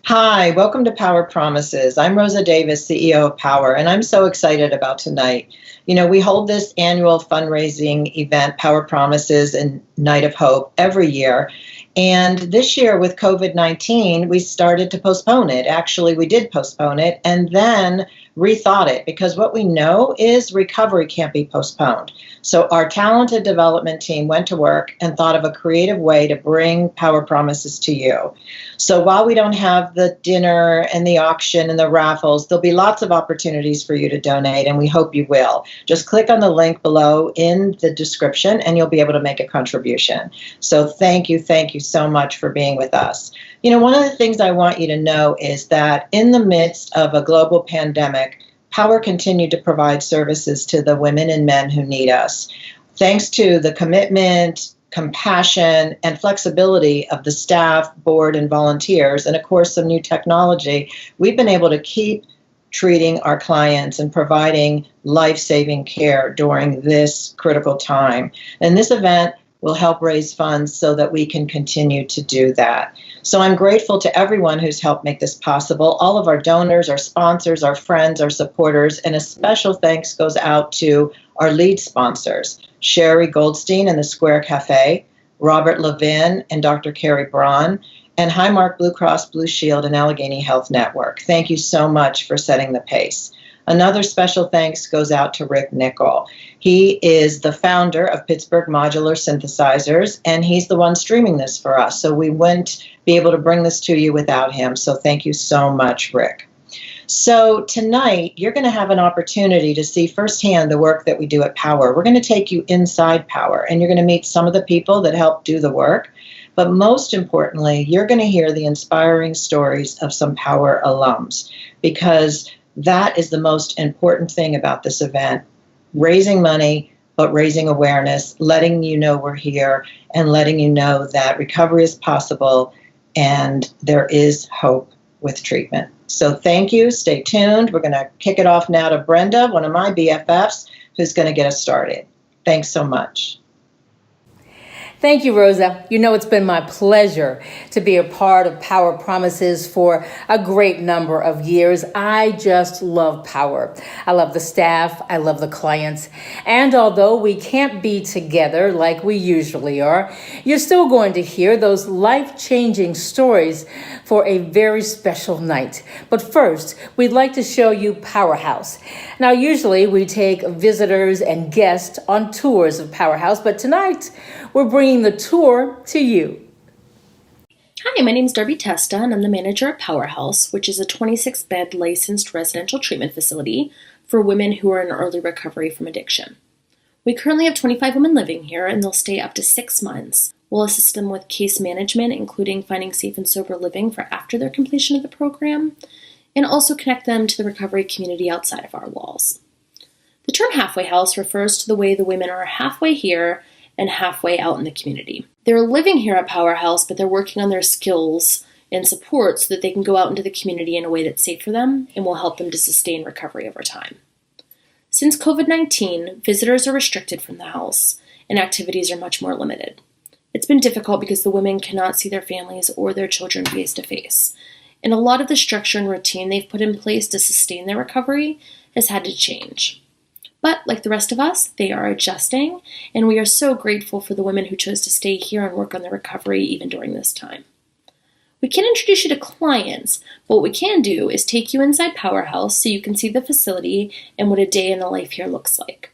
Hi, welcome to Power Promises. I'm Rosa Davis, CEO of Power, and I'm so excited about tonight. We hold this annual fundraising event, Power Promises and Night of Hope, every year. And this year with COVID-19, we started to postpone it. Actually, we did postpone it and then rethought it because what we know is recovery can't be postponed. So our talented development team went to work and thought of a creative way to bring Power Promises to you. So while we don't have the dinner and the auction and the raffles, there'll be lots of opportunities for you to donate, and we hope you will. Just click on the link below in the description and you'll be able to make a contribution. So thank you so much for being with us. One of the things I want you to know is that in the midst of a global pandemic, Power continued to provide services to the women and men who need us. Thanks to the commitment, compassion, and flexibility of the staff, board, and volunteers, and of course some new technology, we've been able to keep treating our clients and providing life-saving care during this critical time. And this event will help raise funds so that we can continue to do that. So I'm grateful to everyone who's helped make this possible, all of our donors, our sponsors, our friends, our supporters, and a special thanks goes out to our lead sponsors, Sherry Goldstein and the Square Cafe, Robert Levin and Dr. Carrie Braun, and Highmark Blue Cross Blue Shield and Allegheny Health Network. Thank you so much for setting the pace. Another special thanks goes out to Rick Nickel. He is the founder of Pittsburgh Modular Synthesizers, and he's the one streaming this for us. So we wouldn't be able to bring this to you without him. So thank you so much, Rick. So tonight, you're going to have an opportunity to see firsthand the work that we do at Power. We're going to take you inside Power, and you're going to meet some of the people that help do the work. But most importantly, you're going to hear the inspiring stories of some Power alums, because that is the most important thing about this event, raising money, but raising awareness, letting you know we're here, and letting you know that recovery is possible and there is hope with treatment. So thank you. Stay tuned. We're going to kick it off now to Brenda, one of my BFFs, who's going to get us started. Thanks so much. Thank you, Rosa. It's been my pleasure to be a part of Power Promises for a great number of years. I just love Power. I love the staff. I love the clients. And although we can't be together like we usually are, you're still going to hear those life-changing stories for a very special night. But first, we'd like to show you Powerhouse. Now, usually we take visitors and guests on tours of Powerhouse, but tonight we're bringing the tour to you. Hi, my name is Darby Testa, and I'm the manager at Powerhouse, which is a 26-bed licensed residential treatment facility for women who are in early recovery from addiction. We currently have 25 women living here, and they'll stay up to 6 months. We'll assist them with case management, including finding safe and sober living for after their completion of the program, and also connect them to the recovery community outside of our walls. The term halfway house refers to the way the women are halfway here and halfway out in the community. They're living here at Powerhouse, but they're working on their skills and support so that they can go out into the community in a way that's safe for them and will help them to sustain recovery over time. Since COVID-19, visitors are restricted from the house and activities are much more limited. It's been difficult because the women cannot see their families or their children face to face, and a lot of the structure and routine they've put in place to sustain their recovery has had to change. But like the rest of us, they are adjusting, and we are so grateful for the women who chose to stay here and work on their recovery even during this time. We can't introduce you to clients, but what we can do is take you inside Powerhouse so you can see the facility and what a day in the life here looks like.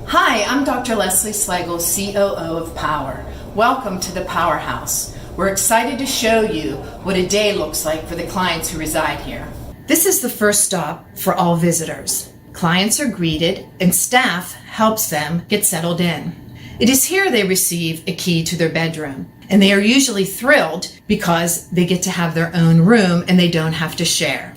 Hi, I'm Dr. Leslie Slagle, COO of Power. Welcome to the Powerhouse. We're excited to show you what a day looks like for the clients who reside here. This is the first stop for all visitors. Clients are greeted and staff helps them get settled in. It is here they receive a key to their bedroom, and they are usually thrilled because they get to have their own room and they don't have to share.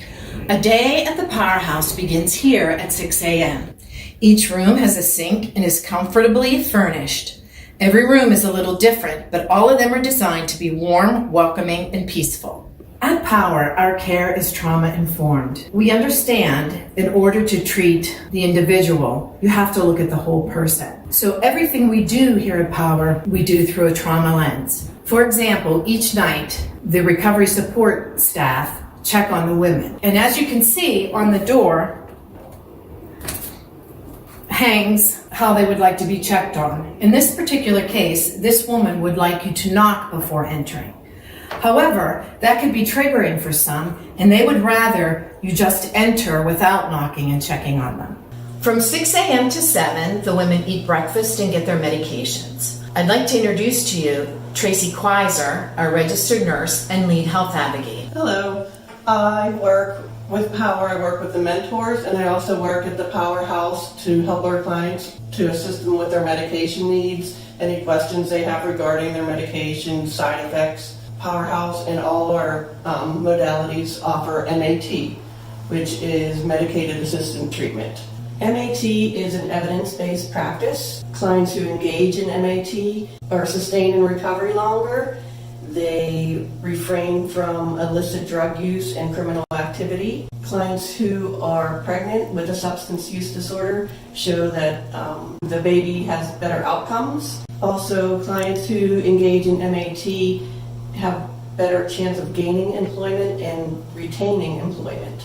A day at the Powerhouse begins here at 6 a.m. Each room has a sink and is comfortably furnished. Every room is a little different, but all of them are designed to be warm, welcoming, and peaceful. At Power, our care is trauma-informed. We understand in order to treat the individual, you have to look at the whole person. So everything we do here at Power, we do through a trauma lens. For example, each night, the recovery support staff check on the women. And as you can see on the door, hangs how they would like to be checked on. In this particular case, this woman would like you to knock before entering. However, that could be triggering for some, and they would rather you just enter without knocking and checking on them. From 6 a.m. to 7, the women eat breakfast and get their medications. I'd like to introduce to you Tracy Quaiser, our registered nurse and lead health advocate. Hello, I work with Power. I work with the mentors, and I also work at the Powerhouse to help our clients to assist them with their medication needs, any questions they have regarding their medication, side effects. Powerhouse and all our modalities offer MAT, which is medicated assisted treatment. MAT is an evidence-based practice. Clients who engage in MAT are sustained in recovery longer. They refrain from illicit drug use and criminal activity. Clients who are pregnant with a substance use disorder show that the baby has better outcomes. Also, clients who engage in MAT have better chance of gaining employment and retaining employment.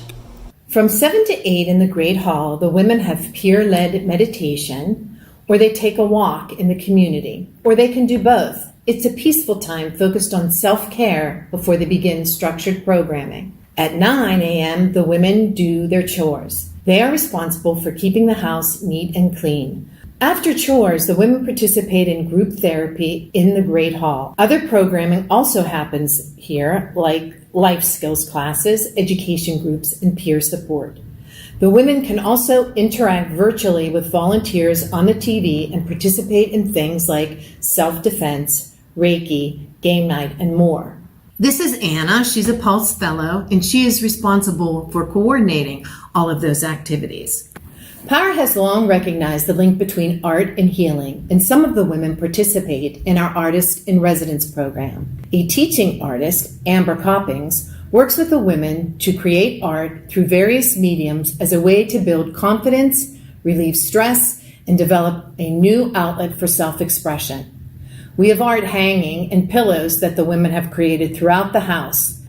From 7 to 8 in the Great Hall, the women have peer-led meditation, or they take a walk in the community, or they can do both. It's a peaceful time focused on self-care before they begin structured programming. At 9 a.m., the women do their chores. They are responsible for keeping the house neat and clean. After chores, the women participate in group therapy in the Great Hall. Other programming also happens here, like life skills classes, education groups, and peer support. The women can also interact virtually with volunteers on the TV and participate in things like self-defense, Reiki, game night, and more. This is Anna. She's a Pulse Fellow, and she is responsible for coordinating all of those activities. Power has long recognized the link between art and healing, and some of the women participate in our Artist in Residence program. A teaching artist, Amber Coppings, works with the women to create art through various mediums as a way to build confidence, relieve stress, and develop a new outlet for self-expression. We have art hanging and pillows that the women have created throughout the house.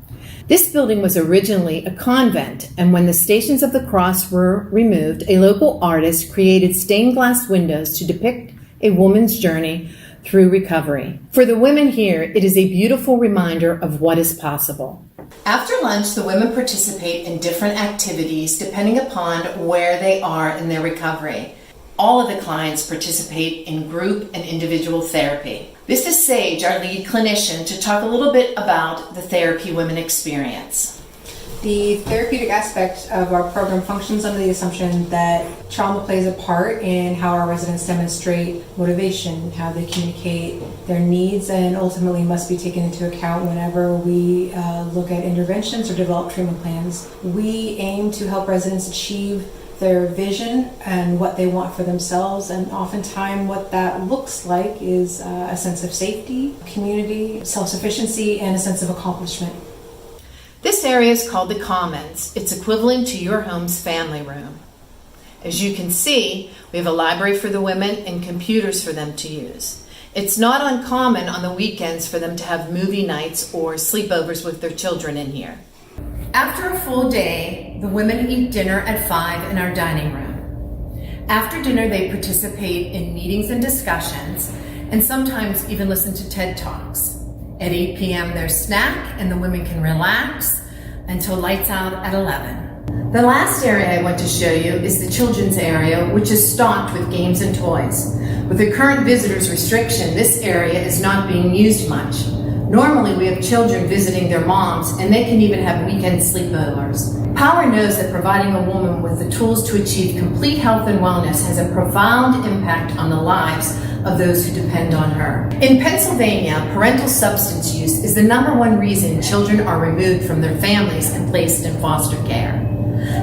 This building was originally a convent, and when the Stations of the Cross were removed, a local artist created stained glass windows to depict a woman's journey through recovery. For the women here, it is a beautiful reminder of what is possible. After lunch, the women participate in different activities depending upon where they are in their recovery. All of the clients participate in group and individual therapy. This is Sage, our lead clinician, to talk a little bit about the therapy women experience. The therapeutic aspect of our program functions under the assumption that trauma plays a part in how our residents demonstrate motivation, how they communicate their needs, and ultimately must be taken into account whenever we look at interventions or develop treatment plans. We aim to help residents achieve their vision and what they want for themselves, and oftentimes what that looks like is a sense of safety, community, self-sufficiency, and a sense of accomplishment. This area is called the Commons. It's equivalent to your home's family room. As you can see, we have a library for the women and computers for them to use. It's not uncommon on the weekends for them to have movie nights or sleepovers with their children in here. After a full day, the women eat dinner at 5 in our dining room. After dinner, they participate in meetings and discussions, and sometimes even listen to TED Talks. At 8 p.m., there's snack, and the women can relax until lights out at 11. The last area I want to show you is the children's area, which is stocked with games and toys. With the current visitors restriction, this area is not being used much. Normally, we have children visiting their moms, and they can even have weekend sleepovers. Power knows that providing a woman with the tools to achieve complete health and wellness has a profound impact on the lives of those who depend on her. In Pennsylvania, parental substance use is the #1 reason children are removed from their families and placed in foster care.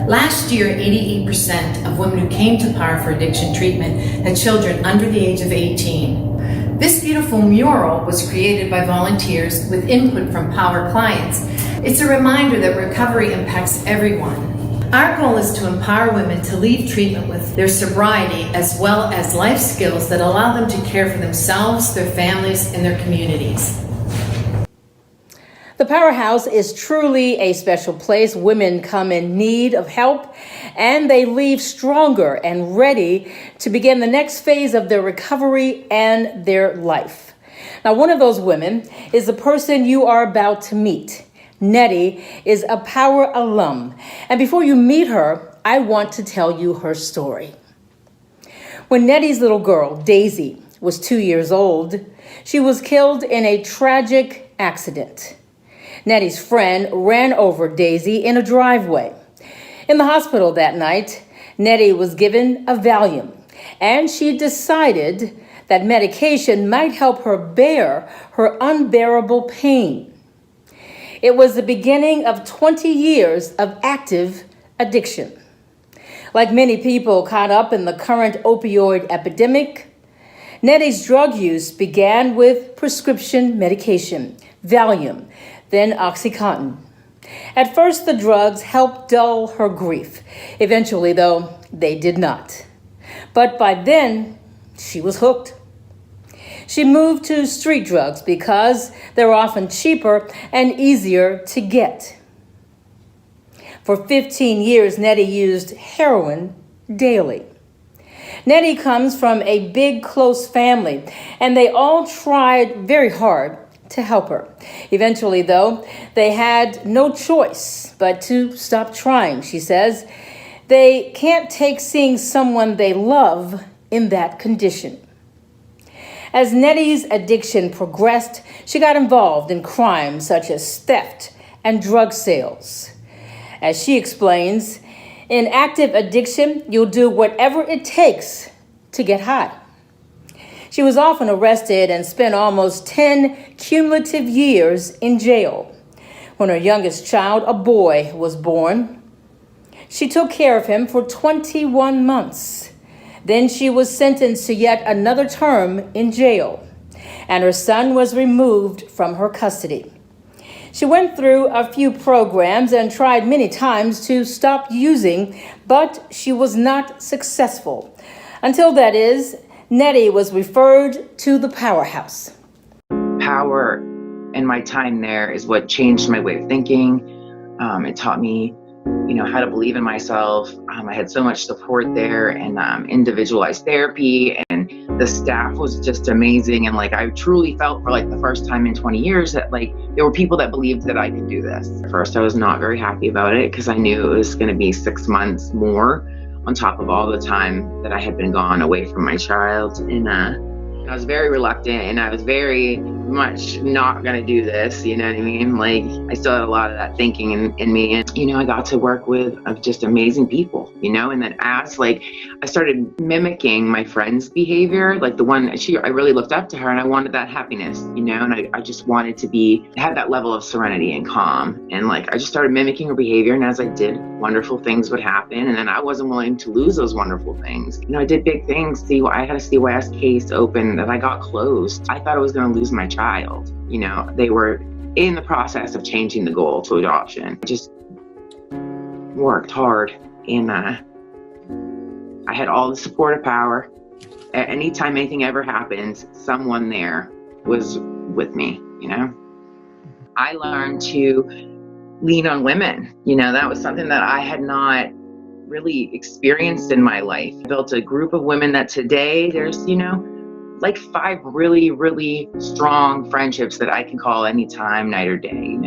Last year, 88% of women who came to Power for addiction treatment had children under the age of 18. This beautiful mural was created by volunteers with input from Power clients. It's a reminder that recovery impacts everyone. Our goal is to empower women to leave treatment with their sobriety as well as life skills that allow them to care for themselves, their families, and their communities. The Powerhouse is truly a special place. Women come in need of help, and they leave stronger and ready to begin the next phase of their recovery and their life. Now, one of those women is the person you are about to meet. Nettie is a Power alum, and before you meet her, I want to tell you her story. When Nettie's little girl, Daisy, was 2 years old, she was killed in a tragic accident. Nettie's friend ran over Daisy in a driveway. In the hospital that night, Nettie was given a Valium, and she decided that medication might help her bear her unbearable pain. It was the beginning of 20 years of active addiction. Like many people caught up in the current opioid epidemic, Nettie's drug use began with prescription medication, Valium, then OxyContin. At first, the drugs helped dull her grief. Eventually, though, they did not. But by then, she was hooked. She moved to street drugs because they're often cheaper and easier to get. For 15 years, Nettie used heroin daily. Nettie comes from a big, close family, and they all tried very hard to help her. Eventually, though, they had no choice but to stop trying, she says. They can't take seeing someone they love in that condition. As Nettie's addiction progressed, she got involved in crimes such as theft and drug sales. As she explains, in active addiction, you'll do whatever it takes to get high. She was often arrested and spent almost 10 cumulative years in jail. When her youngest child, a boy, was born, she took care of him for 21 months. Then she was sentenced to yet another term in jail, and her son was removed from her custody. She went through a few programs and tried many times to stop using, but she was not successful. Until, that is, Nettie was referred to the Powerhouse. Power and my time there is what changed my way of thinking. It taught me, how to believe in myself. I had so much support there and individualized therapy, and the staff was just amazing. And I truly felt for the first time in 20 years that there were people that believed that I could do this. At first, I was not very happy about it because I knew it was going to be 6 months more on top of all the time that I had been gone away from my child. And I was very reluctant, and I was very much not going to do this, you know what I mean? I still had a lot of that thinking in me. And, I got to work with just amazing people, and then as I started mimicking my friend's behavior, the one, I really looked up to her, and I wanted that happiness, and I just wanted to have that level of serenity and calm. And I just started mimicking her behavior, and as I did, wonderful things would happen. And then I wasn't willing to lose those wonderful things. I did big things. I had a CYS case open that I got closed. I thought I was going to lose my child. They were in the process of changing the goal to adoption. I just worked hard, and I had all the support of Power. Anytime anything ever happened, someone there was with me, I learned to lean on women. That was something that I had not really experienced in my life. I built a group of women that today there's, 5 really, really strong friendships that I can call anytime, night or day,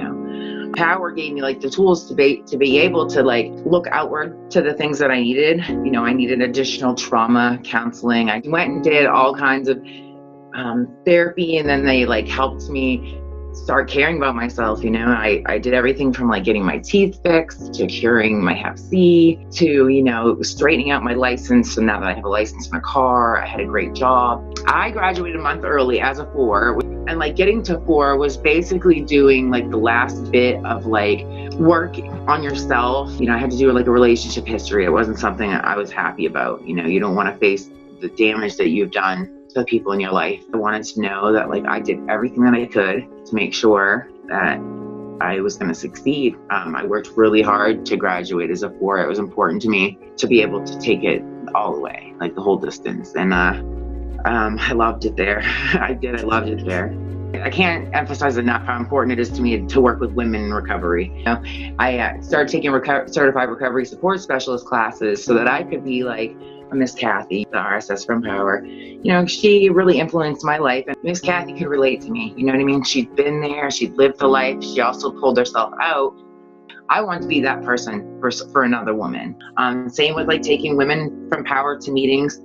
Power gave me the tools to be able to look outward to the things that I needed. I needed additional trauma counseling. I went and did all kinds of therapy, and then they helped me start caring about myself. I did everything from getting my teeth fixed to curing my Hep C to, straightening out my license. So now that I have a license in a car, I had a great job. I graduated a month early as a 4, and getting to 4 was basically doing the last bit of work on yourself. I had to do a relationship history. It wasn't something I was happy about. You don't want to face the damage that you've done to the people in your life. I wanted to know that I did everything that I could to make sure that I was going to succeed. I worked really hard to graduate as a 4. It was important to me to be able to take it all the way, the whole distance. And I loved it there. I loved it there. I can't emphasize enough how important it is to me to work with women in recovery. I started taking certified recovery support specialist classes so that I could be like Miss Kathy, the RSS from Power. She really influenced my life, and Miss Kathy could relate to me. You know what I mean? She'd been there, she'd lived the life, she also pulled herself out. I want to be that person for another woman. Same with like taking women from Power to meetings.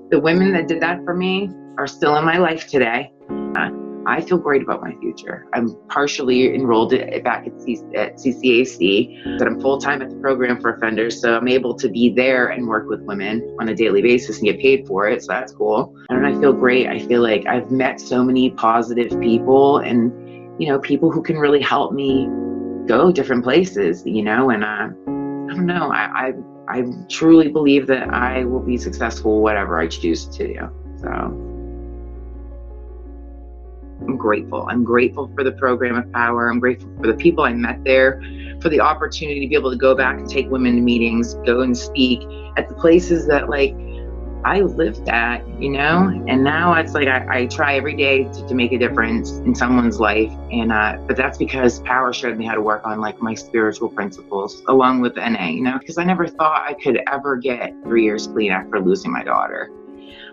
The women that did that for me are still in my life today. I feel great about my future. I'm partially enrolled back at CCAC, but I'm full-time at the program for offenders, so I'm able to be there and work with women on a daily basis and get paid for it, so that's cool. And I feel great. I feel like I've met so many positive people and, people who can really help me go different places, and I don't know, I truly believe that I will be successful whatever I choose to do, so. I'm grateful. I'm grateful for the program of Power. I'm grateful for the people I met there, for the opportunity to be able to go back and take women to meetings, go and speak at the places that like I lived at, and now it's like I try every day to make a difference in someone's life. And but that's because Power showed me how to work on like my spiritual principles along with NA, because I never thought I could ever get 3 years clean after losing my daughter.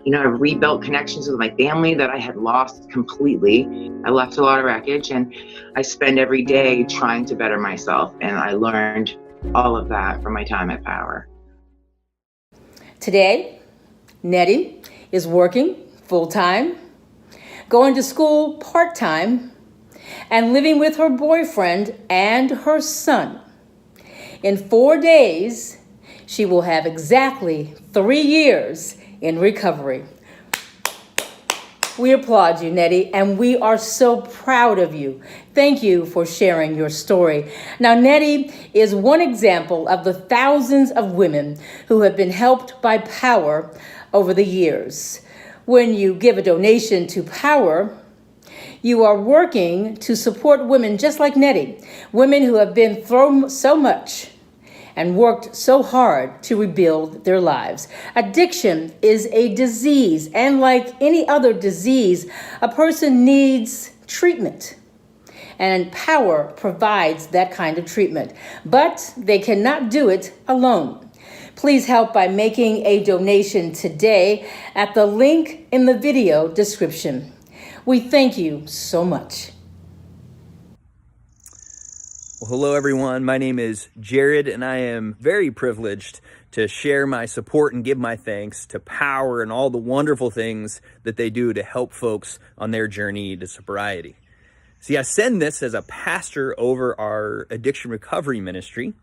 I've rebuilt connections with my family that I had lost completely. I left a lot of wreckage, and I spend every day trying to better myself. And I learned all of that from my time at Power. Today, Nettie is working full-time, going to school part-time, and living with her boyfriend and her son. In 4 days, she will have exactly 3 years in recovery. We applaud you, Nettie, and we are so proud of you. Thank you for sharing your story. Now, Nettie is one example of the thousands of women who have been helped by Power over the years. When you give a donation to Power, you are working to support women just like Nettie, women who have been through so much and worked so hard to rebuild their lives. Addiction is a disease, and like any other disease, a person needs treatment. And Power provides that kind of treatment, but they cannot do it alone. Please help by making a donation today at the link in the video description. We thank you so much. Well, hello, everyone. My name is Jared, and I am very privileged to share my support and give my thanks to Power and all the wonderful things that they do to help folks on their journey to sobriety. See, I send this as a pastor over our addiction recovery ministry,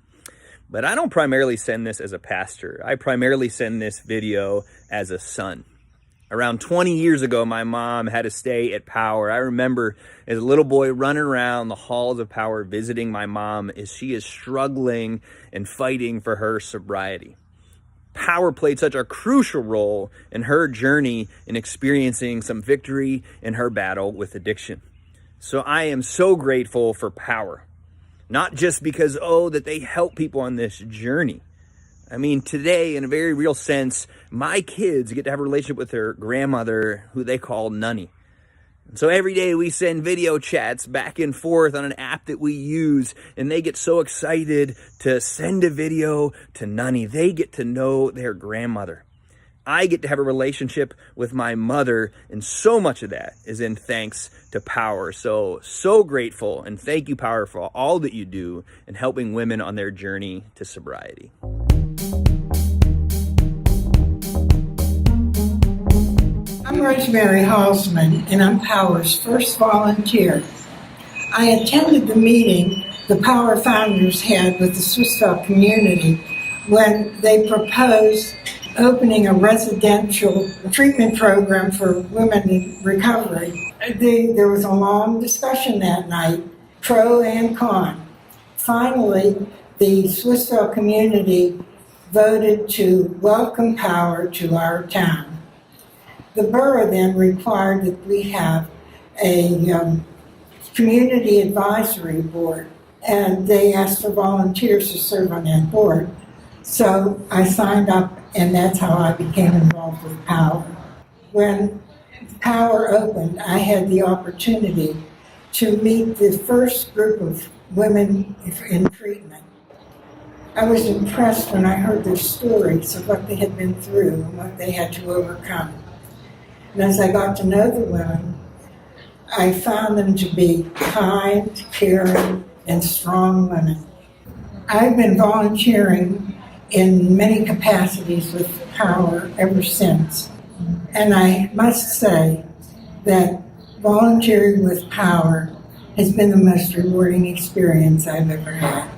but I don't primarily send this as a pastor. I primarily send this video as a son. Around 20 years ago, my mom had to stay at Power. I remember as a little boy running around the halls of Power visiting my mom as she is struggling and fighting for her sobriety. Power played such a crucial role in her journey in experiencing some victory in her battle with addiction. So I am so grateful for Power, not just because, that they help people on this journey. I mean, today, in a very real sense, my kids get to have a relationship with their grandmother, who they call Nunny. And so every day we send video chats back and forth on an app that we use, and they get so excited to send a video to Nunny. They get to know their grandmother. I get to have a relationship with my mother, and so much of that is in thanks to Power. So grateful, and thank you, Power, for all that you do in helping women on their journey to sobriety. I'm Rosemary Halsman, and I'm Power's first volunteer. I attended the meeting the Power founders had with the Swissville community when they proposed opening a residential treatment program for women in recovery. There was a long discussion that night, pro and con. Finally, the Swissville community voted to welcome Power to our town. The borough then required that we have a community advisory board, and they asked for volunteers to serve on that board. So I signed up, and that's how I became involved with Power. When Power opened, I had the opportunity to meet the first group of women in treatment. I was impressed when I heard their stories of what they had been through and what they had to overcome. And as I got to know the women, I found them to be kind, caring, and strong women. I've been volunteering in many capacities with Power ever since. And I must say that volunteering with Power has been the most rewarding experience I've ever had.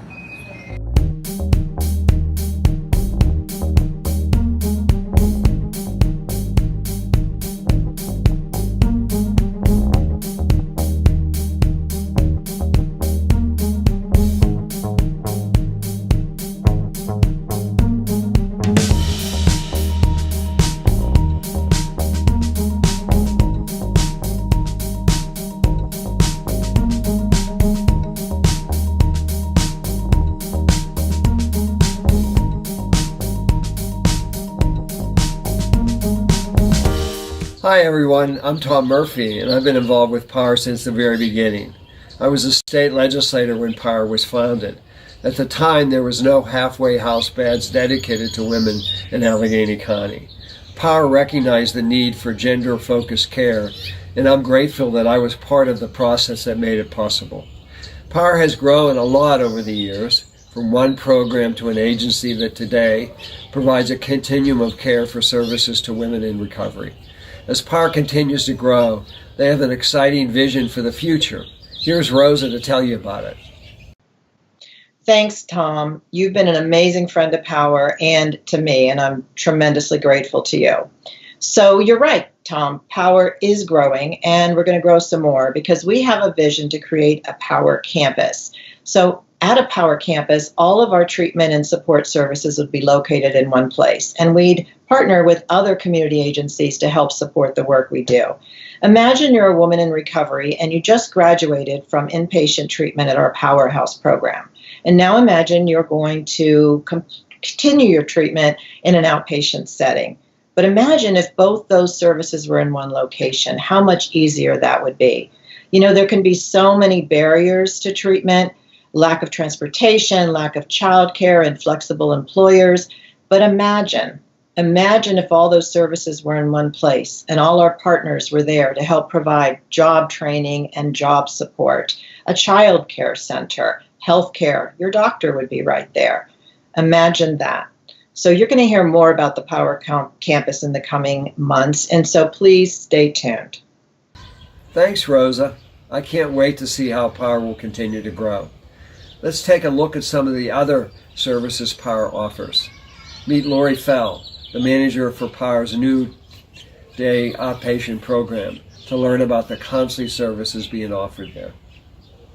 Hi everyone, I'm Tom Murphy and I've been involved with Power since the very beginning. I was a state legislator when Power was founded. At the time there was no halfway house beds dedicated to women in Allegheny County. Power recognized the need for gender-focused care, and I'm grateful that I was part of the process that made it possible. Power has grown a lot over the years, from one program to an agency that today provides a continuum of care for services to women in recovery. As Power continues to grow, they have an exciting vision for the future. Here's Rosa to tell you about it. Thanks, Tom. You've been an amazing friend to Power and to me, and I'm tremendously grateful to you. So you're right, Tom. Power is growing, and we're going to grow some more because we have a vision to create a Power campus. So at a Power campus, all of our treatment and support services would be located in one place, and we'd partner with other community agencies to help support the work we do. Imagine you're a woman in recovery and you just graduated from inpatient treatment at our Powerhouse program. And now imagine you're going to continue your treatment in an outpatient setting. But imagine if both those services were in one location, how much easier that would be. You know, there can be so many barriers to treatment, lack of transportation, lack of childcare, and flexible employers. But imagine if all those services were in one place and all our partners were there to help provide job training and job support, a child care center, health care. Your doctor would be right there. Imagine that. So you're going to hear more about the Power Campus in the coming months, and so please stay tuned. Thanks, Rosa. I can't wait to see how Power will continue to grow. Let's take a look at some of the other services Power offers. Meet Lori Fell, the manager for Power's new day outpatient program, to learn about the counseling services being offered there.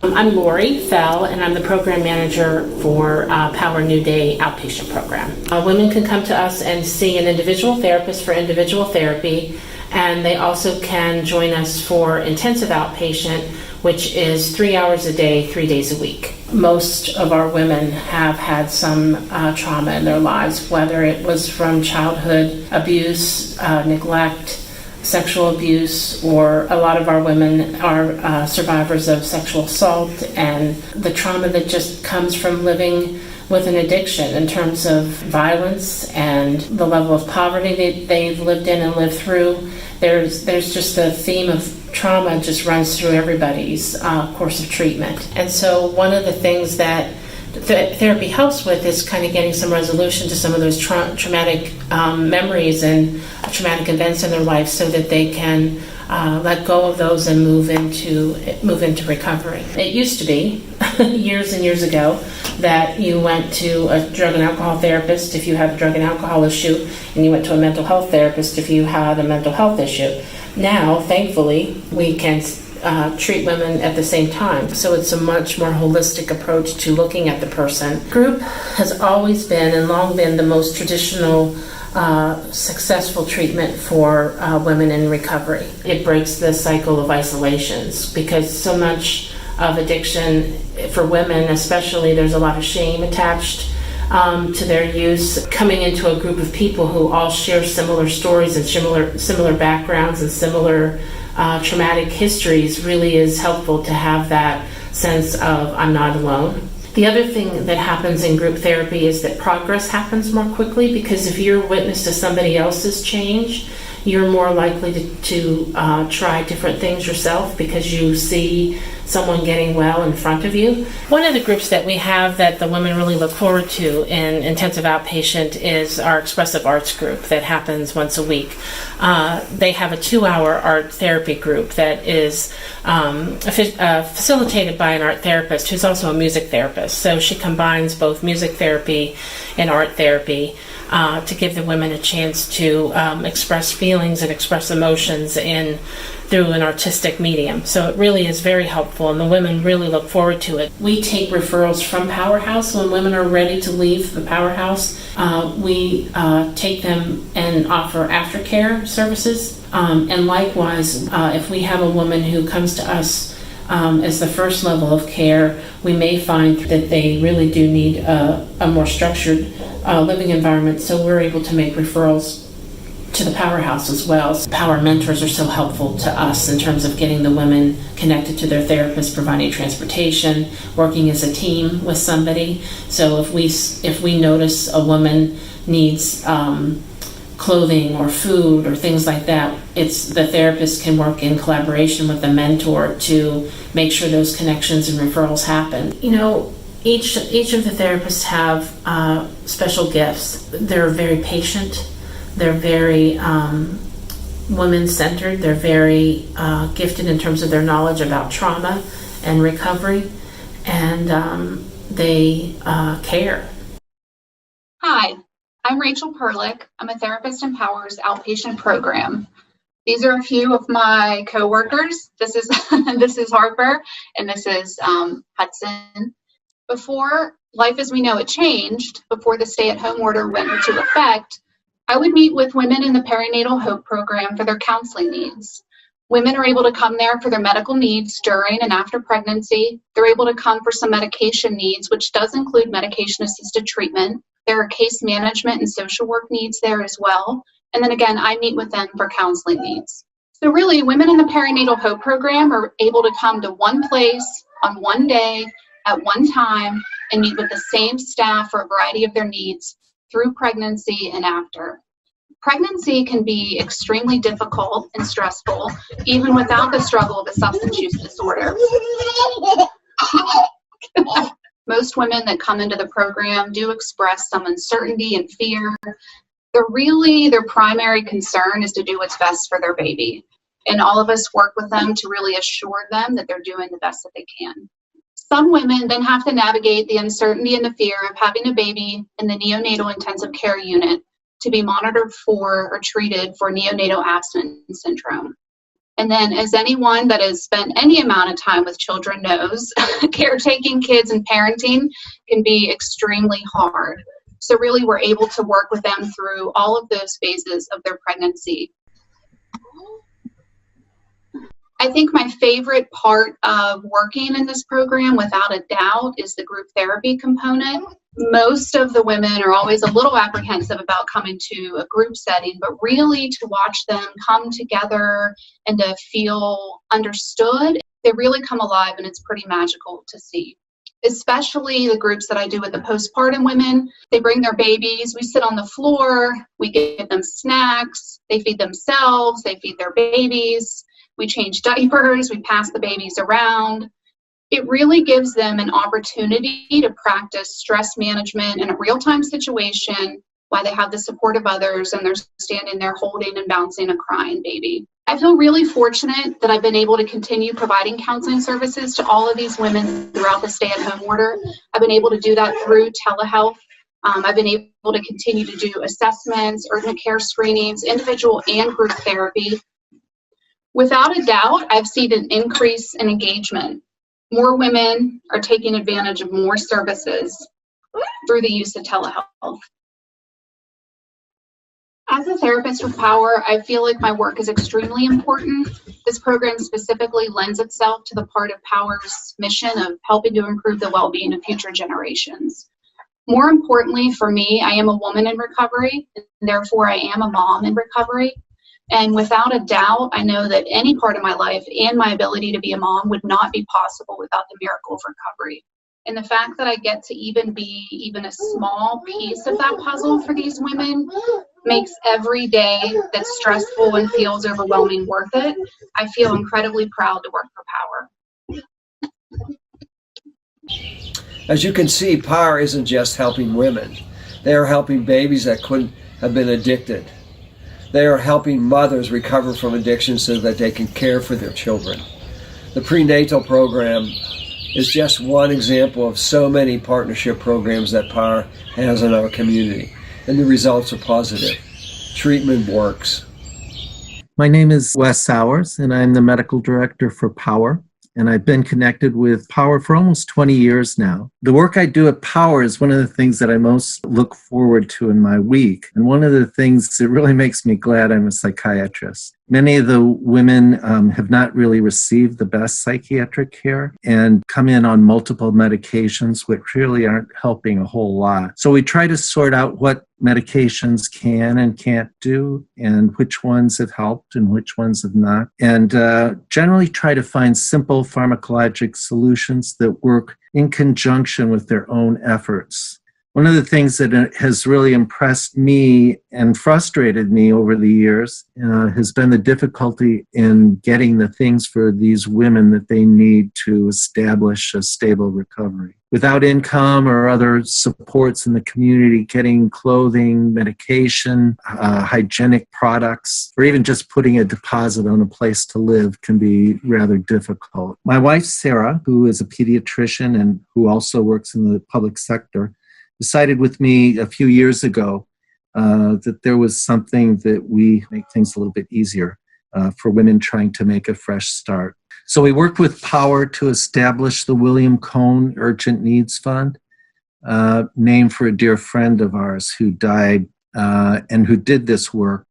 I'm Lori Fell, and I'm the program manager for Power New Day Outpatient Program. Women can come to us and see an individual therapist for individual therapy, and they also can join us for intensive outpatient, which is 3 hours a day, 3 days a week. Most of our women have had some trauma in their lives, whether it was from childhood abuse, neglect, sexual abuse, or a lot of our women are survivors of sexual assault and the trauma that just comes from living with an addiction in terms of violence and the level of poverty that they've lived in and lived through. There's just the theme of trauma just runs through everybody's course of treatment. And so one of the things that therapy helps with is kind of getting some resolution to some of those traumatic memories and traumatic events in their life so that they can let go of those and move into recovery. It used to be, years and years ago, that you went to a drug and alcohol therapist if you had a drug and alcohol issue, and you went to a mental health therapist if you had a mental health issue. Now, thankfully, we can treat women at the same time. So it's a much more holistic approach to looking at the person. Group has always been and long been the most traditional successful treatment for women in recovery. It breaks the cycle of isolations because so much of addiction for women especially, there's a lot of shame attached to their use. Coming into a group of people who all share similar stories and similar backgrounds and similar traumatic histories really is helpful to have that sense of I'm not alone. The other thing that happens in group therapy is that progress happens more quickly, because if you're witness to somebody else's change, you're more likely to try different things yourself because you see someone getting well in front of you. One of the groups that we have that the women really look forward to in intensive outpatient is our expressive arts group that happens once a week. They have a 2-hour art therapy group that is facilitated by an art therapist who's also a music therapist. So she combines both music therapy and art therapy to give the women a chance to express feelings and express emotions through an artistic medium. So it really is very helpful, and the women really look forward to it. We take referrals from Powerhouse when women are ready to leave the Powerhouse. We take them and offer aftercare services. And likewise, if we have a woman who comes to us as the first level of care, we may find that they really do need a more structured living environment, so we're able to make referrals to the Powerhouse as well. Power mentors are so helpful to us in terms of getting the women connected to their therapist, providing transportation, working as a team with somebody. So if we notice a woman needs clothing or food or things like that, the therapist can work in collaboration with the mentor to make sure those connections and referrals happen. You know, each of the therapists have special gifts. They're very patient. They're very women-centered. They're very gifted in terms of their knowledge about trauma and recovery, and they care. Hi, I'm Rachel Perlick. I'm a therapist in Power's outpatient program. These are a few of my coworkers. This is this is Harper, and this is Hudson. Before life as we know it changed, before the stay-at-home order went into effect, I would meet with women in the Perinatal Hope program for their counseling needs. Women are able to come there for their medical needs during and after pregnancy. They're able to come for some medication needs, which does include medication-assisted treatment. There are case management and social work needs there as well. And then again, I meet with them for counseling needs. So really, women in the Perinatal Hope program are able to come to one place on one day at one time and meet with the same staff for a variety of their needs through pregnancy and after. Pregnancy can be extremely difficult and stressful, even without the struggle of a substance use disorder. Most women that come into the program do express some uncertainty and fear. Their primary concern is to do what's best for their baby. And all of us work with them to really assure them that they're doing the best that they can. Some women then have to navigate the uncertainty and the fear of having a baby in the neonatal intensive care unit to be monitored for or treated for neonatal abstinence syndrome. And then, as anyone that has spent any amount of time with children knows, caretaking kids and parenting can be extremely hard. So really, we're able to work with them through all of those phases of their pregnancy. I think my favorite part of working in this program, without a doubt, is the group therapy component. Most of the women are always a little apprehensive about coming to a group setting, but really to watch them come together and to feel understood, they really come alive, and it's pretty magical to see. Especially the groups that I do with the postpartum women. They bring their babies, we sit on the floor, we give them snacks, they feed themselves, they feed their babies. We change diapers, we pass the babies around. It really gives them an opportunity to practice stress management in a real-time situation while they have the support of others and they're standing there holding and bouncing a crying baby. I feel really fortunate that I've been able to continue providing counseling services to all of these women throughout the stay-at-home order. I've been able to do that through telehealth. I've been able to continue to do assessments, urgent care screenings, individual and group therapy. Without a doubt, I've seen an increase in engagement. More women are taking advantage of more services through the use of telehealth. As a therapist with Power, I feel like my work is extremely important. This program specifically lends itself to the part of Power's mission of helping to improve the well-being of future generations. More importantly for me, I am a woman in recovery, and therefore I am a mom in recovery. And without a doubt, I know that any part of my life and my ability to be a mom would not be possible without the miracle of recovery. And the fact that I get to be even a small piece of that puzzle for these women makes every day that's stressful and feels overwhelming worth it. I feel incredibly proud to work for Power. As you can see, Power isn't just helping women. They are helping babies that couldn't have been addicted. They are helping mothers recover from addiction so that they can care for their children. The prenatal program is just one example of so many partnership programs that Power has in our community, and the results are positive. Treatment works. My name is Wes Sowers, and I'm the medical director for Power. And I've been connected with Power for almost 20 years now. The work I do at Power is one of the things that I most look forward to in my week. And one of the things that really makes me glad I'm a psychiatrist. Many of the women have not really received the best psychiatric care and come in on multiple medications, which really aren't helping a whole lot. So we try to sort out what medications can and can't do, and which ones have helped and which ones have not, and generally try to find simple pharmacologic solutions that work in conjunction with their own efforts. One of the things that has really impressed me and frustrated me over the years has been the difficulty in getting the things for these women that they need to establish a stable recovery. Without income or other supports in the community, getting clothing, medication, hygienic products, or even just putting a deposit on a place to live can be rather difficult. My wife, Sarah, who is a pediatrician and who also works in the public sector, decided with me a few years ago that there was something that we make things a little bit easier for women trying to make a fresh start. So we worked with Power to establish the William Cone Urgent Needs Fund, named for a dear friend of ours who died and who did this work.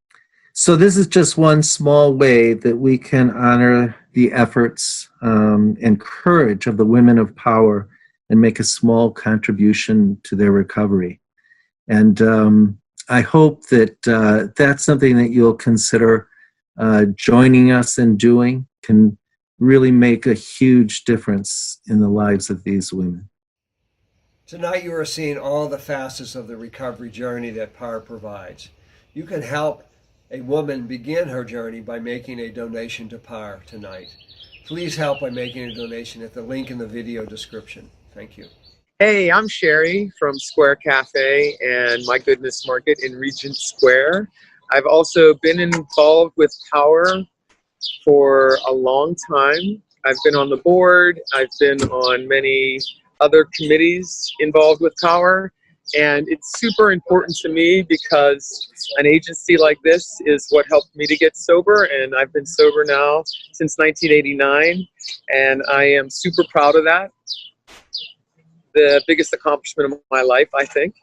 So this is just one small way that we can honor the efforts and courage of the women of Power and make a small contribution to their recovery. And I hope that that's something that you'll consider joining us in doing. Can really make a huge difference in the lives of these women. Tonight you are seeing all the facets of the recovery journey that Power provides. You can help a woman begin her journey by making a donation to Power tonight. Please help by making a donation at the link in the video description. Thank you. Hey, I'm Sherry from Square Cafe and My Goodness Market in Regent Square. I've also been involved with Power for a long time. I've been on the board. I've been on many other committees involved with Power. And it's super important to me because an agency like this is what helped me to get sober. And I've been sober now since 1989. And I am super proud of that. The biggest accomplishment of my life, I think.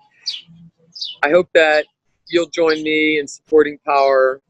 I hope that you'll join me in supporting Power.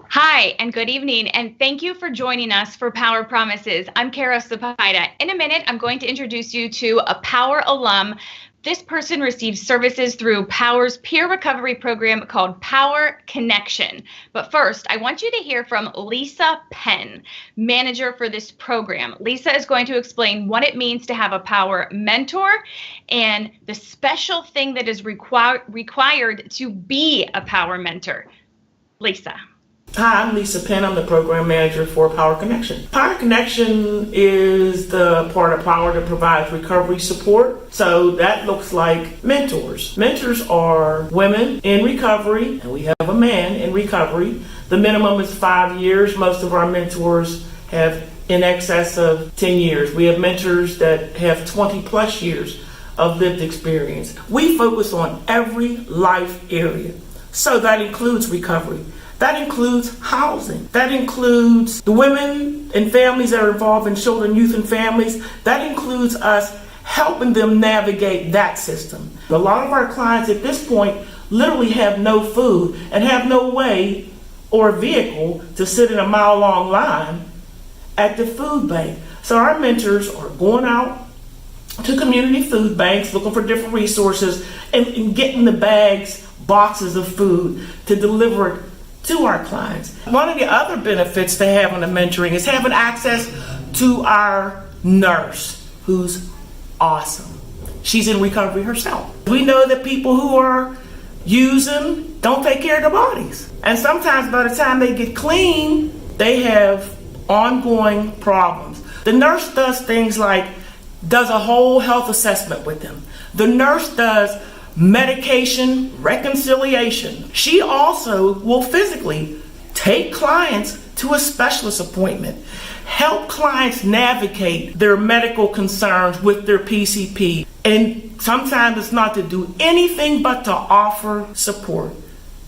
Hi, and good evening, and thank you for joining us for Power Promises. I'm Kara Sapaida. In a minute, I'm going to introduce you to a Power alum. This person receives services through Power's peer recovery program called Power Connection. But first, I want you to hear from Lisa Penn, manager for this program. Lisa is going to explain what it means to have a Power mentor and the special thing that is required to be a Power mentor. Lisa. Hi, I'm Lisa Penn. I'm the program manager for Power Connection. Power Connection is the part of Power that provides recovery support. So that looks like mentors. Mentors are women in recovery, and we have a man in recovery. The minimum is 5 years. Most of our mentors have in excess of 10 years. We have mentors that have 20 plus years of lived experience. We focus on every life area. So that includes recovery. That includes housing. That includes the women and families that are involved in children, youth, and families. That includes us helping them navigate that system. A lot of our clients at this point literally have no food and have no way or vehicle to sit in a mile-long line at the food bank. So our mentors are going out to community food banks, looking for different resources, and getting the bags, boxes of food to deliver it to our clients. One of the other benefits to having a mentoring is having access to our nurse, who's awesome. She's in recovery herself. We know that people who are using don't take care of their bodies. And sometimes by the time they get clean, they have ongoing problems. The nurse does things like does a whole health assessment with them. The nurse does medication reconciliation. She also will physically take clients to a specialist appointment, help clients navigate their medical concerns with their PCP. And sometimes it's not to do anything but to offer support.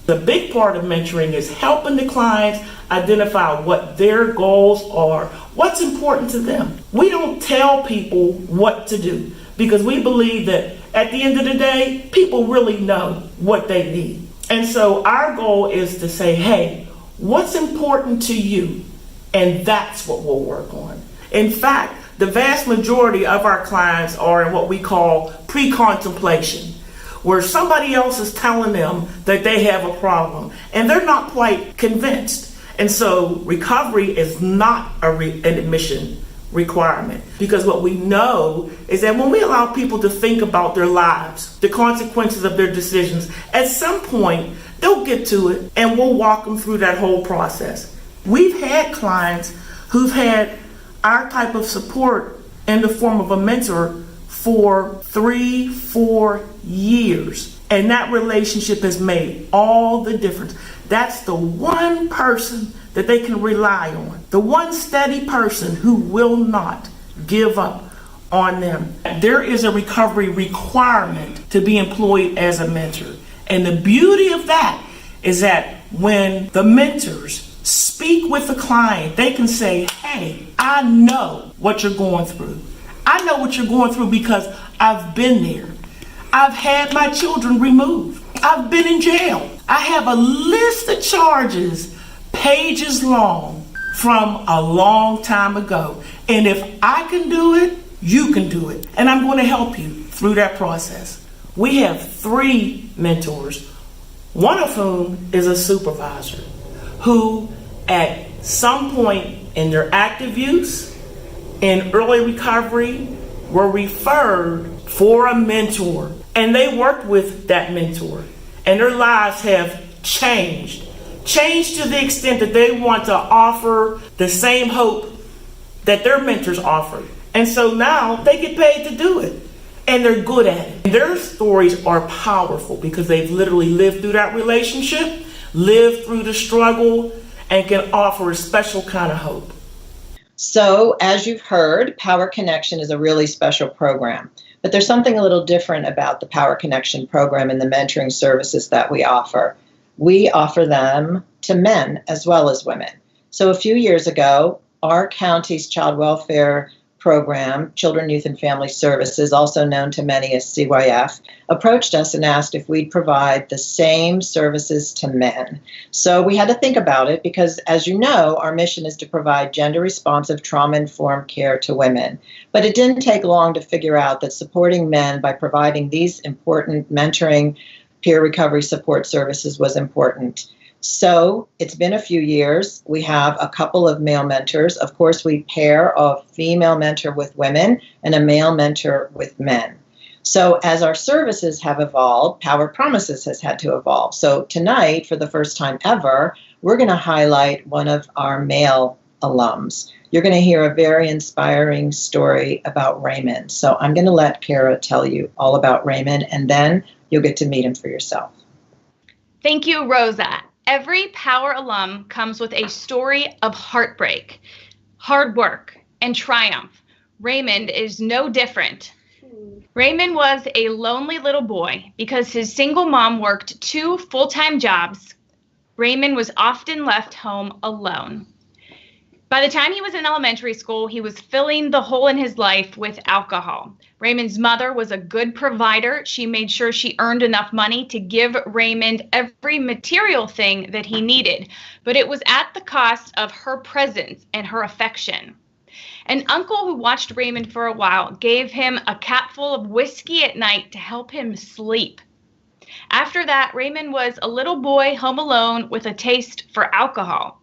The big part of mentoring is helping the clients identify what their goals are, what's important to them. We don't tell people what to do because we believe that at the end of the day, people really know what they need. And so our goal is to say, hey, what's important to you? And that's what we'll work on. In fact, the vast majority of our clients are in what we call pre-contemplation, where somebody else is telling them that they have a problem and they're not quite convinced. And so recovery is not an admission requirement, because what we know is that when we allow people to think about their lives, the consequences of their decisions, at some point they'll get to it and we'll walk them through that whole process. We've had clients who've had our type of support in the form of a mentor for 3-4 years, and that relationship has made all the difference. That's the one person that they can rely on, the one steady person who will not give up on them. There is a recovery requirement to be employed as a mentor, and the beauty of that is that when the mentors speak with the client, they can say, hey, I know what you're going through. I know what you're going through because I've been there. I've had my children removed. I've been in jail. I have a list of charges, pages long, from a long time ago. And if I can do it, you can do it. And I'm going to help you through that process. We have 3 mentors, one of whom is a supervisor who at some point in their active use, in early recovery, were referred for a mentor. And they worked with that mentor. And their lives have changed to the extent that they want to offer the same hope that their mentors offered. And so now they get paid to do it. And they're good at it. Their stories are powerful because they've literally lived through that relationship, lived through the struggle, and can offer a special kind of hope. So, as you've heard, Power Connection is a really special program. But there's something a little different about the Power Connection program and the mentoring services that we offer. We offer them to men as well as women. So a few years ago, our county's child welfare program, Children, Youth, and Family Services, also known to many as CYF, approached us and asked if we'd provide the same services to men. So we had to think about it because, as you know, our mission is to provide gender-responsive, trauma-informed care to women. But it didn't take long to figure out that supporting men by providing these important mentoring, peer recovery support services was important. So it's been a few years. We have a couple of male mentors. Of course, we pair a female mentor with women and a male mentor with men. So as our services have evolved, Power Promises has had to evolve. So tonight, for the first time ever, we're going to highlight one of our male alums. You're going to hear a very inspiring story about Raymond. So I'm going to let Kara tell you all about Raymond, and then you'll get to meet him for yourself. Thank you, Rosa. Every Power alum comes with a story of heartbreak, hard work, and triumph. Raymond is no different. Raymond was a lonely little boy because his single mom worked 2 full-time jobs, Raymond was often left home alone. By the time he was in elementary school, he was filling the hole in his life with alcohol. Raymond's mother was a good provider. She made sure she earned enough money to give Raymond every material thing that he needed, but it was at the cost of her presence and her affection. An uncle who watched Raymond for a while gave him a capful of whiskey at night to help him sleep. After that, Raymond was a little boy home alone with a taste for alcohol.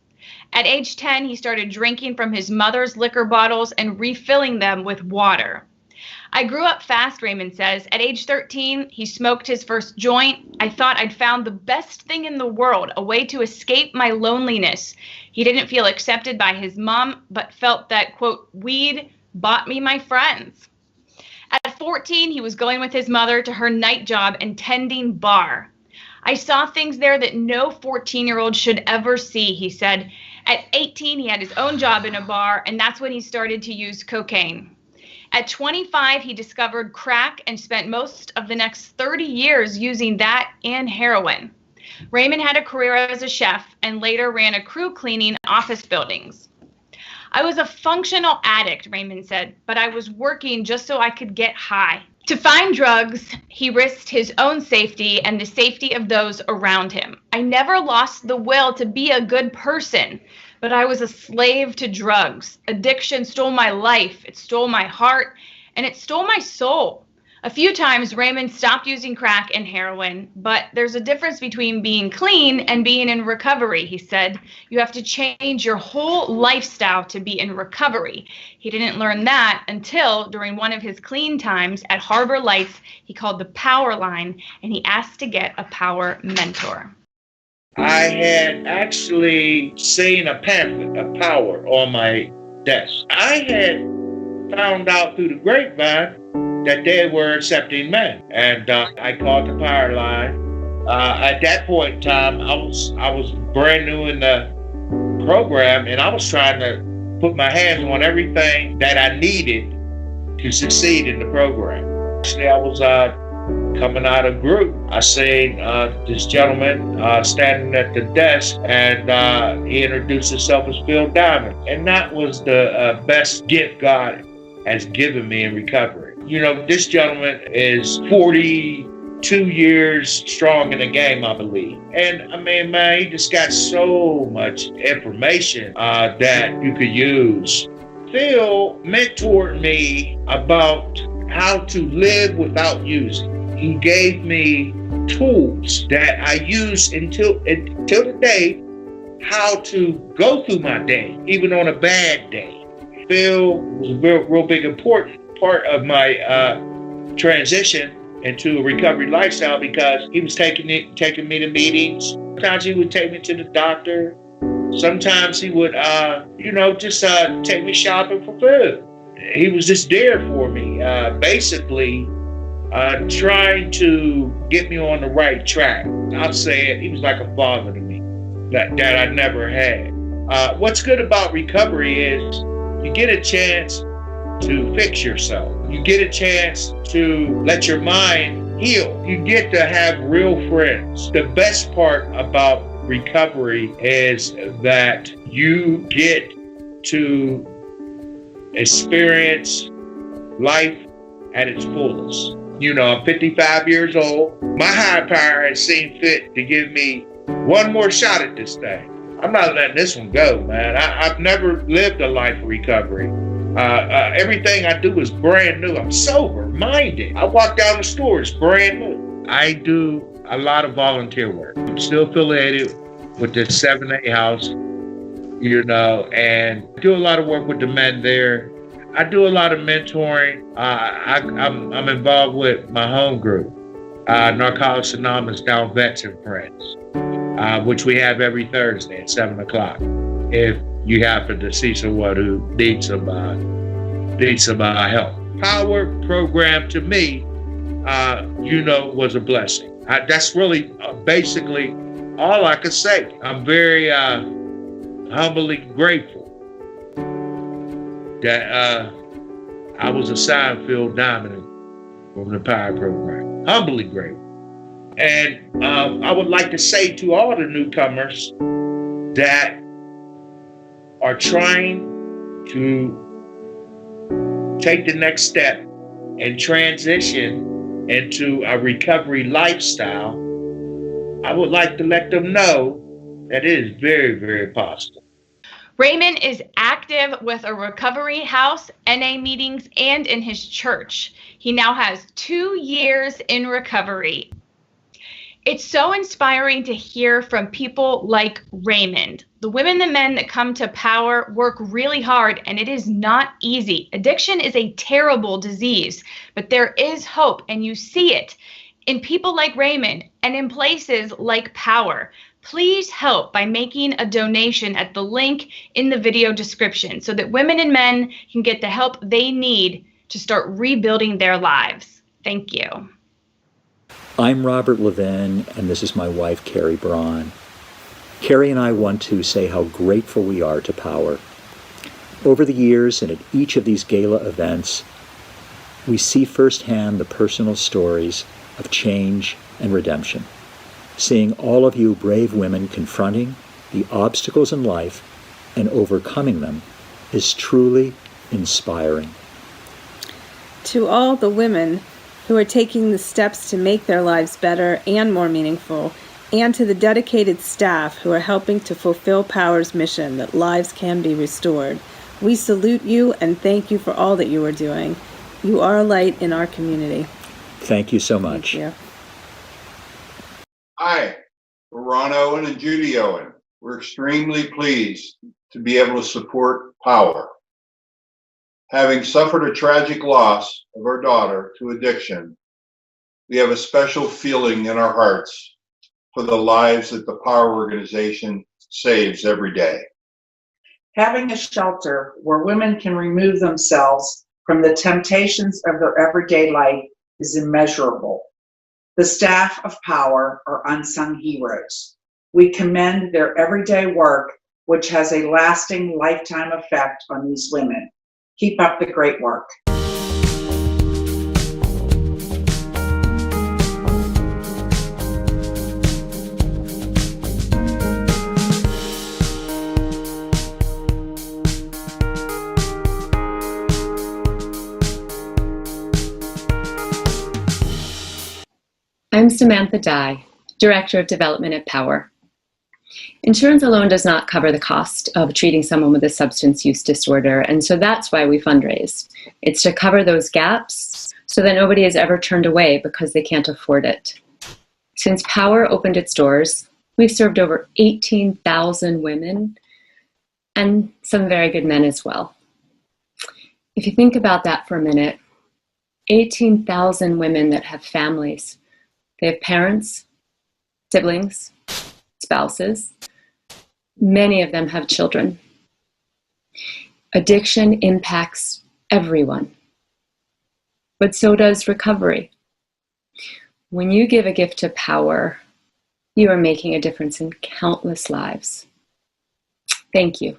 At age 10, he started drinking from his mother's liquor bottles and refilling them with water. I grew up fast, Raymond says. At age 13, he smoked his first joint. I thought I'd found the best thing in the world, a way to escape my loneliness. He didn't feel accepted by his mom, but felt that, quote, weed bought me my friends. At 14, he was going with his mother to her night job and tending bar. I saw things there that no 14-year-old should ever see, he said. At 18, he had his own job in a bar, and that's when he started to use cocaine. At 25, he discovered crack and spent most of the next 30 years using that and heroin. Raymond had a career as a chef and later ran a crew cleaning office buildings. I was a functional addict, Raymond said, but I was working just so I could get high. To find drugs, he risked his own safety and the safety of those around him. I never lost the will to be a good person, but I was a slave to drugs. Addiction stole my life, it stole my heart, and it stole my soul. A few times, Raymond stopped using crack and heroin, but there's a difference between being clean and being in recovery, he said. You have to change your whole lifestyle to be in recovery. He didn't learn that until during one of his clean times at Harbor Lights, he called the Power Line, and he asked to get a power mentor. I had actually seen a pamphlet of Power on my desk. I had found out through the grapevine that they were accepting men, and I called the Power Line. At that point in time, I was brand new in the program, and I was trying to put my hands on everything that I needed to succeed in the program. Actually, I was coming out of group. I seen this gentleman standing at the desk, and he introduced himself as Phil Diamond, and that was the best gift God has given me in recovery. You know, this gentleman is 42 years strong in the game, I believe. And I mean, man, he just got so much information that you could use. Phil mentored me about how to live without using. He gave me tools that I use until today, how to go through my day, even on a bad day. Phil was a real big important part of my transition into a recovery lifestyle, because he was taking me to meetings. Sometimes he would take me to the doctor. Sometimes he would, just take me shopping for food. He was just there for me, basically trying to get me on the right track. I'll say it, he was like a father to me that I never had. What's good about recovery is you get a chance to fix yourself. You get a chance to let your mind heal. You get to have real friends. The best part about recovery is that you get to experience life at its fullest. You know, I'm 55 years old. My higher power has seen fit to give me one more shot at this thing. I'm not letting this one go, man. I've never lived a life of recovery. Everything I do is brand new. I'm sober-minded. I walk down the store, it's brand new. I do a lot of volunteer work. I'm still affiliated with the 7A house, and do a lot of work with the men there. I do a lot of mentoring. I'm involved with my home group, Narcotics Anonymous Down Vets and Friends, which we have every Thursday at 7 o'clock. If you happen to see someone who needs some help. Power program to me, was a blessing. That's really basically all I could say. I'm very humbly grateful that I was assigned Phil Diamond from the Power program. Humbly grateful. And I would like to say to all the newcomers that are trying to take the next step and transition into a recovery lifestyle, I would like to let them know that it is very, very possible. Raymond is active with a recovery house, NA meetings, and in his church. He now has 2 years in recovery. It's so inspiring to hear from people like Raymond. The women and men that come to Power work really hard, and it is not easy. Addiction is a terrible disease, but there is hope, and you see it in people like Raymond and in places like Power. Please help by making a donation at the link in the video description so that women and men can get the help they need to start rebuilding their lives. Thank you. I'm Robert Levin, and this is my wife, Carrie Braun. Carrie and I want to say how grateful we are to Power. Over the years and at each of these gala events, we see firsthand the personal stories of change and redemption. Seeing all of you brave women confronting the obstacles in life and overcoming them is truly inspiring. To all the women who are taking the steps to make their lives better and more meaningful, and to the dedicated staff who are helping to fulfill Power's mission that lives can be restored, we salute you and thank you for all that you are doing. You are a light in our community. Thank you so much. Thank you. Hi, we're Ron Owen and Judy Owen. We're extremely pleased to be able to support Power. Having suffered a tragic loss of our daughter to addiction, we have a special feeling in our hearts for the lives that the Power organization saves every day. Having a shelter where women can remove themselves from the temptations of their everyday life is immeasurable. The staff of Power are unsung heroes. We commend their everyday work, which has a lasting lifetime effect on these women. Keep up the great work. I'm Samantha Dye, Director of Development at Power. Insurance alone does not cover the cost of treating someone with a substance use disorder, and so that's why we fundraise. It's to cover those gaps so that nobody is ever turned away because they can't afford it. Since Power opened its doors, we've served over 18,000 women and some very good men as well. If you think about that for a minute, 18,000 women that have families. They have parents, siblings, spouses. Many of them have children. Addiction impacts everyone, but so does recovery. When you give a gift to Power, you are making a difference in countless lives. Thank you.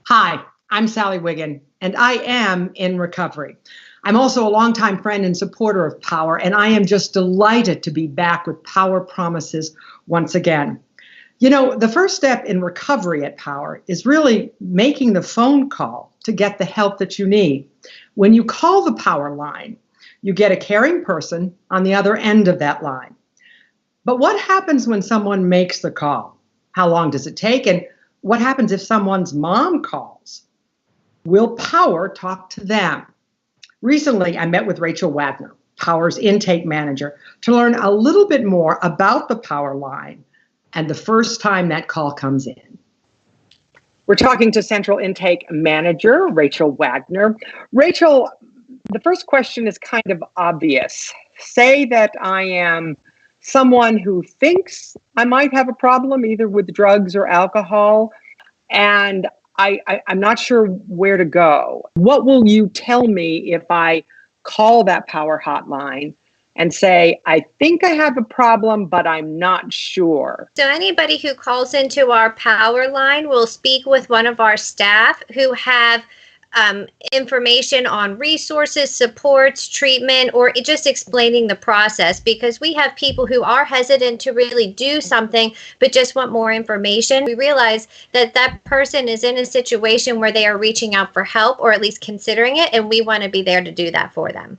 Hi, I'm Sally Wiggin, and I am in recovery. I'm also a longtime friend and supporter of Power, and I am just delighted to be back with Power Promises once again. You know, the first step in recovery at Power is really making the phone call to get the help that you need. When you call the Power line, you get a caring person on the other end of that line. But what happens when someone makes the call? How long does it take? And what happens if someone's mom calls? Will Power talk to them? Recently, I met with Rachel Wagner, Power's intake manager, to learn a little bit more about the Power line and the first time that call comes in. We're talking to Central Intake Manager, Rachel Wagner. Rachel, the first question is kind of obvious. Say that I am someone who thinks I might have a problem either with drugs or alcohol, and I'm not sure where to go. What will you tell me if I call that power hotline and say, I think I have a problem, but I'm not sure? So anybody who calls into our power line will speak with one of our staff who have information on resources, supports, treatment, or just explaining the process, because we have people who are hesitant to really do something but just want more information. We realize that that person is in a situation where they are reaching out for help, or at least considering it, and we want to be there to do that for them.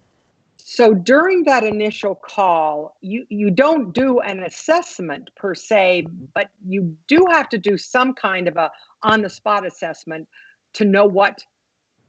So during that initial call, you don't do an assessment per se, but you do have to do some kind of a on-the-spot assessment to know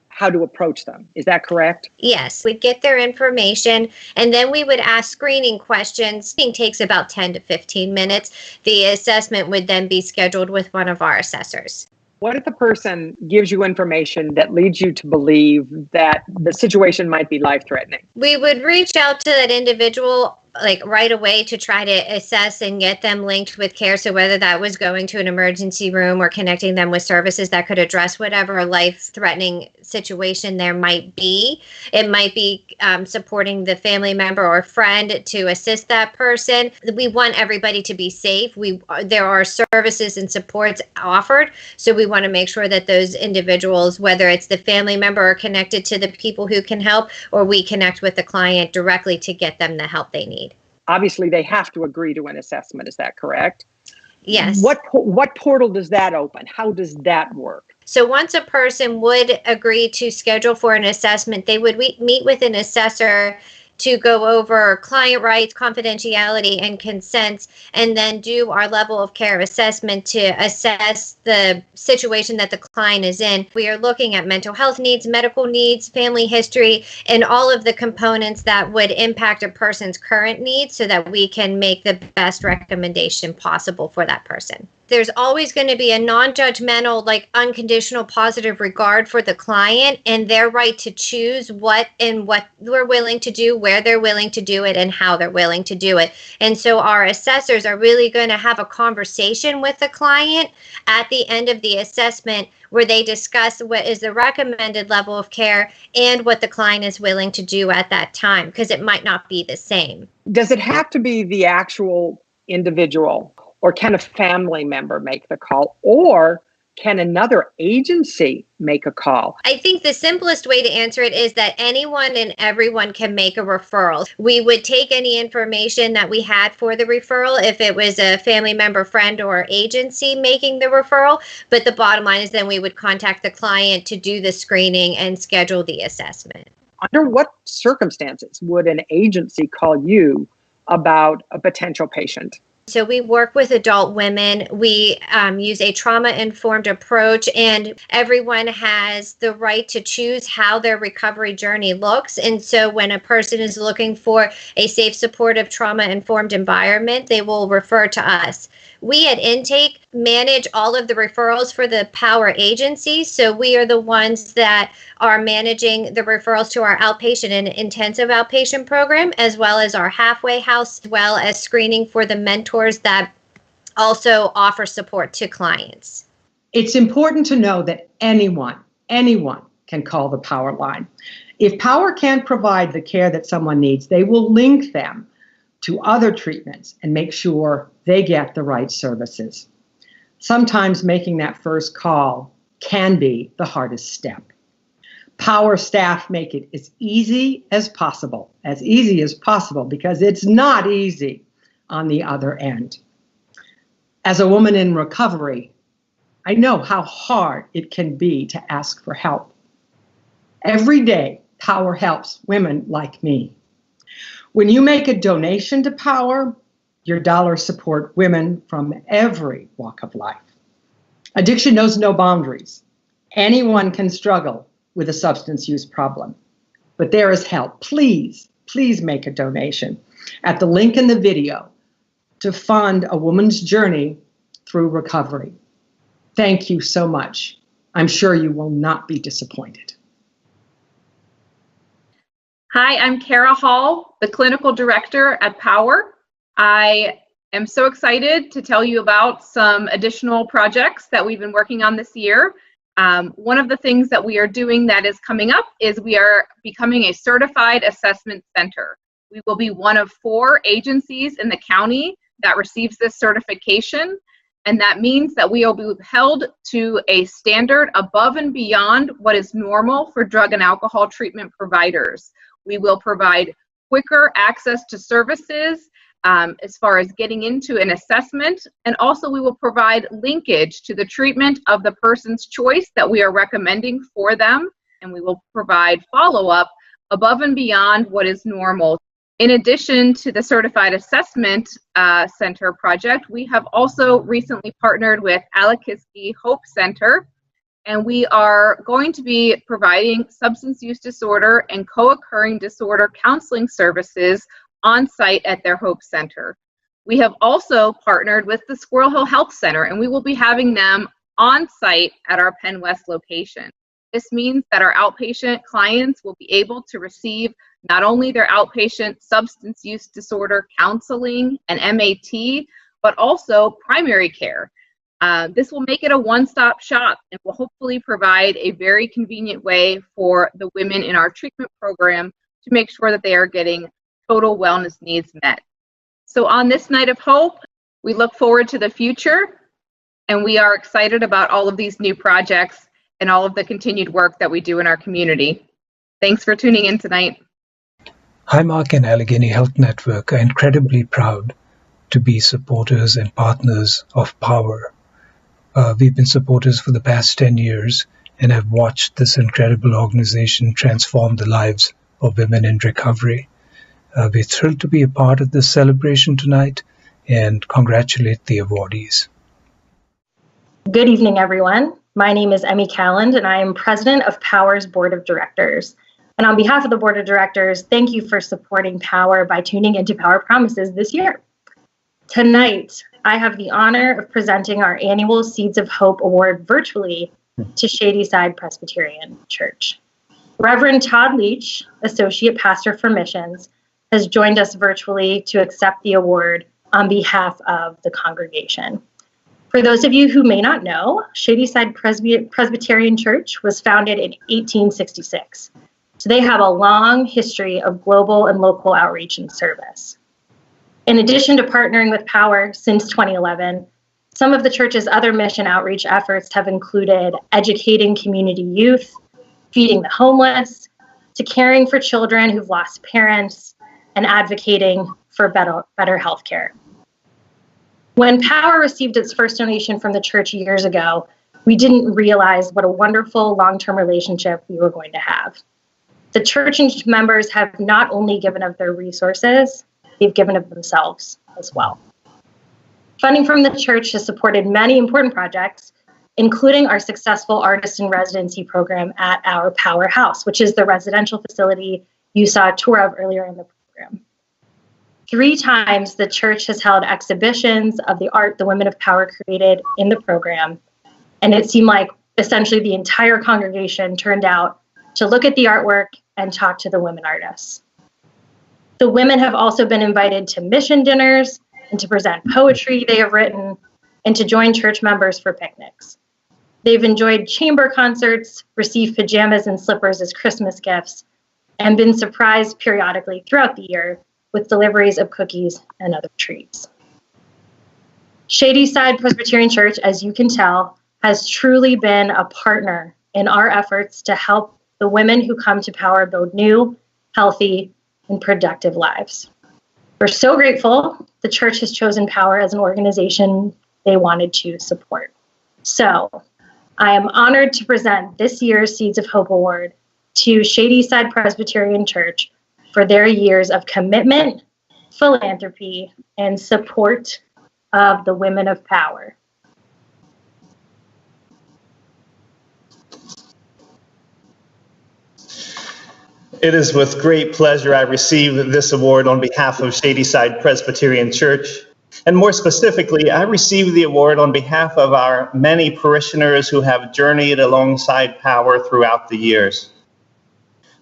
how to approach them. Is that correct? Yes, we'd get their information, and then we would ask screening questions. It takes about 10 to 15 minutes. The assessment would then be scheduled with one of our assessors. What if the person gives you information that leads you to believe that the situation might be life-threatening? We would reach out to that individual right away to try to assess and get them linked with care. So whether that was going to an emergency room or connecting them with services that could address whatever life-threatening situation there might be. It might be supporting the family member or friend to assist that person. We want everybody to be safe. There are services and supports offered, so we want to make sure that those individuals, whether it's the family member or connected to the people who can help, or we connect with the client directly to get them the help they need. Obviously, they have to agree to an assessment. Is that correct? Yes. What portal does that open? How does that work? So once a person would agree to schedule for an assessment, they would meet with an assessor to go over client rights, confidentiality, and consents, and then do our level of care assessment to assess the situation that the client is in. We are looking at mental health needs, medical needs, family history, and all of the components that would impact a person's current needs so that we can make the best recommendation possible for that person. There's always going to be a non-judgmental, unconditional positive regard for the client and their right to choose what we're willing to do, where they're willing to do it, and how they're willing to do it. And so our assessors are really going to have a conversation with the client at the end of the assessment where they discuss what is the recommended level of care and what the client is willing to do at that time, because it might not be the same. Does it have to be the actual individual? Or can a family member make the call? Or can another agency make a call? I think the simplest way to answer it is that anyone and everyone can make a referral. We would take any information that we had for the referral if it was a family member, friend, or agency making the referral. But the bottom line is then we would contact the client to do the screening and schedule the assessment. Under what circumstances would an agency call you about a potential patient? So we work with adult women. We use a trauma-informed approach, and everyone has the right to choose how their recovery journey looks. And so when a person is looking for a safe, supportive, trauma-informed environment, they will refer to us. We at Intake manage all of the referrals for the Power agencies. So we are the ones that are managing the referrals to our outpatient and intensive outpatient program, as well as our halfway house, as well as screening for the mentors that also offer support to clients. It's important to know that anyone can call the Power line. If Power can't provide the care that someone needs, they will link them to other treatments and make sure they get the right services. Sometimes making that first call can be the hardest step. Power staff make it as easy as possible, because it's not easy on the other end. As a woman in recovery, I know how hard it can be to ask for help. Every day, Power helps women like me. When you make a donation to Power, your dollars support women from every walk of life. Addiction knows no boundaries. Anyone can struggle with a substance use problem, but there is help. Please make a donation at the link in the video to fund a woman's journey through recovery. Thank you so much. I'm sure you will not be disappointed. Hi, I'm Kara Hall, the Clinical Director at Power. I am so excited to tell you about some additional projects that we've been working on this year. One of the things that we are doing that is coming up is we are becoming a certified assessment center. We will be one of 4 agencies in the county that receives this certification, and that means that we will be held to a standard above and beyond what is normal for drug and alcohol treatment providers. We will provide quicker access to services as far as getting into an assessment, and also we will provide linkage to the treatment of the person's choice that we are recommending for them, and we will provide follow-up above and beyond what is normal. In addition to the Certified Assessment Center project, we have also recently partnered with Alakiski Hope Center, and we are going to be providing substance use disorder and co-occurring disorder counseling services on site at their Hope Center. We have also partnered with the Squirrel Hill Health Center, and we will be having them on site at our Penn West location. This means that our outpatient clients will be able to receive not only their outpatient substance use disorder counseling and MAT, but also primary care. This will make it a one-stop shop and will hopefully provide a very convenient way for the women in our treatment program to make sure that they are getting total wellness needs met. So on this night of hope, we look forward to the future, and we are excited about all of these new projects and all of the continued work that we do in our community. Thanks for tuning in tonight. Highmark and Allegheny Health Network are incredibly proud to be supporters and partners of Power. We've been supporters for the past 10 years and have watched this incredible organization transform the lives of women in recovery. We're thrilled to be a part of this celebration tonight and congratulate the awardees. Good evening, everyone. My name is Emmy Calland, and I am president of Power's Board of Directors. And on behalf of the Board of Directors, thank you for supporting Power by tuning into Power Promises this year. Tonight, I have the honor of presenting our annual Seeds of Hope Award virtually to Shadyside Presbyterian Church. Reverend Todd Leach, Associate Pastor for Missions, has joined us virtually to accept the award on behalf of the congregation. For those of you who may not know, Shadyside Presbyterian Church was founded in 1866. So they have a long history of global and local outreach and service. In addition to partnering with Power since 2011, some of the church's other mission outreach efforts have included educating community youth, feeding the homeless, to caring for children who've lost parents, and advocating for better health care. When Power received its first donation from the church years ago, we didn't realize what a wonderful long-term relationship we were going to have. The church and members have not only given of their resources, they've given of themselves as well. Funding from the church has supported many important projects, including our successful artist in residency program at our Powerhouse, which is the residential facility you saw a tour of earlier in the program. 3 times the church has held exhibitions of the art the Women of Power created in the program, and it seemed like essentially the entire congregation turned out to look at the artwork and talk to the women artists. The women have also been invited to mission dinners and to present poetry they have written and to join church members for picnics. They've enjoyed chamber concerts, received pajamas and slippers as Christmas gifts, and been surprised periodically throughout the year with deliveries of cookies and other treats. Shadyside Presbyterian Church, as you can tell, has truly been a partner in our efforts to help the women who come to Power build new, healthy, and productive lives. We're so grateful the church has chosen Power as an organization they wanted to support. So I am honored to present this year's Seeds of Hope Award to Shadyside Presbyterian Church for their years of commitment, philanthropy, and support of the women of Power. It is with great pleasure I receive this award on behalf of Shadyside Presbyterian Church. And more specifically, I received the award on behalf of our many parishioners who have journeyed alongside Power throughout the years.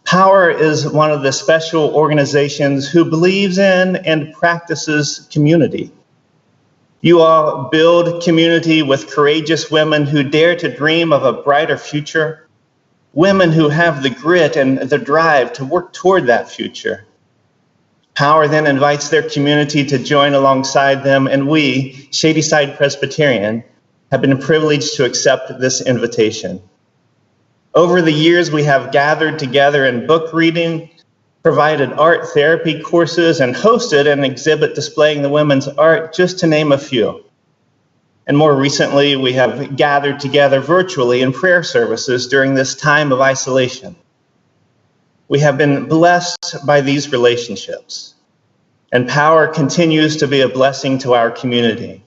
Power is one of the special organizations who believes in and practices community. You all build community with courageous women who dare to dream of a brighter future, women who have the grit and the drive to work toward that future. Power then invites their community to join alongside them, and we, Shadyside Presbyterian, have been privileged to accept this invitation. Over the years, we have gathered together in book reading, provided art therapy courses, and hosted an exhibit displaying the women's art, just to name a few. And more recently, we have gathered together virtually in prayer services during this time of isolation. We have been blessed by these relationships, and Power continues to be a blessing to our community.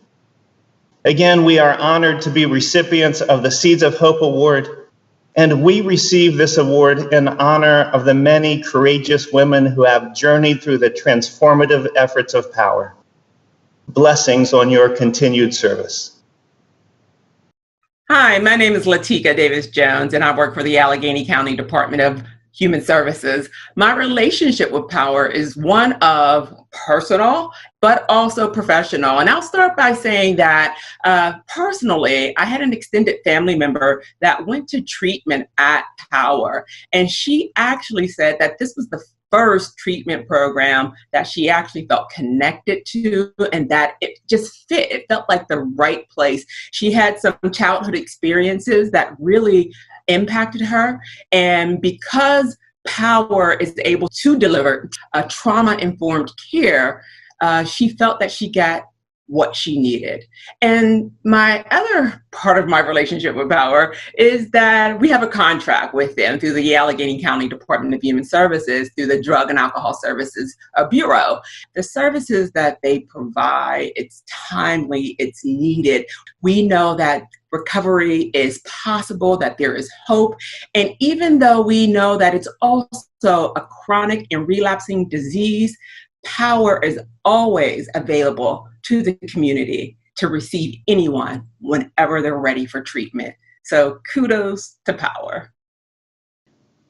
Again, we are honored to be recipients of the Seeds of Hope Award, and we receive this award in honor of the many courageous women who have journeyed through the transformative efforts of Power. Blessings on your continued service. Hi, my name is Latika Davis-Jones, and I work for the Allegheny County Department of Human Services. My relationship with Power is one of personal, but also professional. And I'll start by saying that personally, I had an extended family member that went to treatment at Power. And she actually said that this was the first treatment program that she actually felt connected to, and that it just fit. It felt like the right place. She had some childhood experiences that really impacted her, and because Power is able to deliver a trauma-informed care, she felt that she got what she needed. And my other part of my relationship with Power is that we have a contract with them through the Allegheny County Department of Human Services, through the Drug and Alcohol Services Bureau. The services that they provide, it's timely, it's needed. We know that recovery is possible, that there is hope. And even though we know that it's also a chronic and relapsing disease, Power is always available to the community to receive anyone whenever they're ready for treatment. So kudos to Power.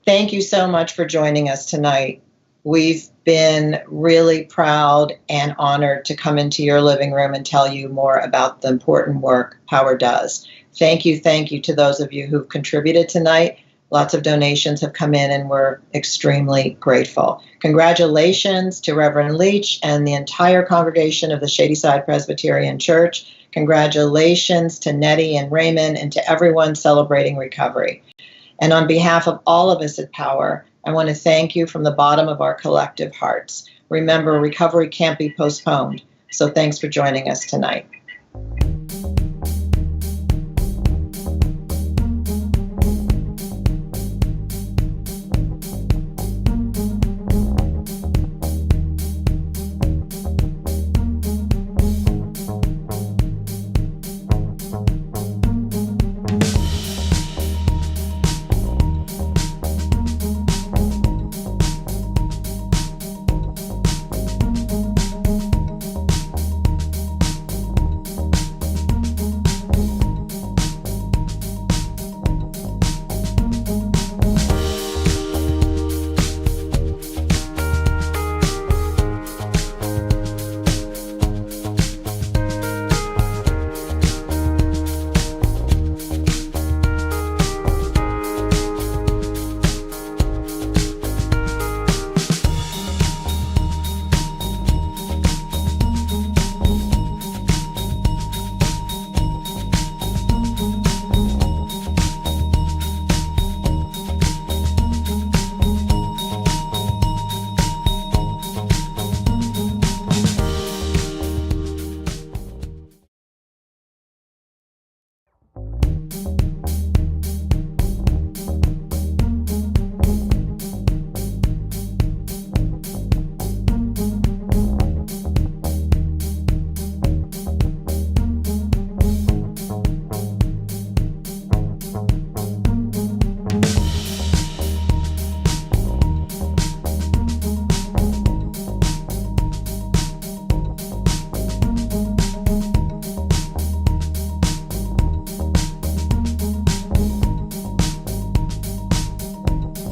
Thank you so much for joining us tonight. We've been really proud and honored to come into your living room and tell you more about the important work Power does. Thank you to those of you who've contributed tonight. Lots of donations have come in, and we're extremely grateful. Congratulations to Reverend Leach and the entire congregation of the Shadyside Presbyterian Church. Congratulations to Nettie and Raymond, and to everyone celebrating recovery. And on behalf of all of us at Power, I want to thank you from the bottom of our collective hearts. Remember, recovery can't be postponed. So thanks for joining us tonight.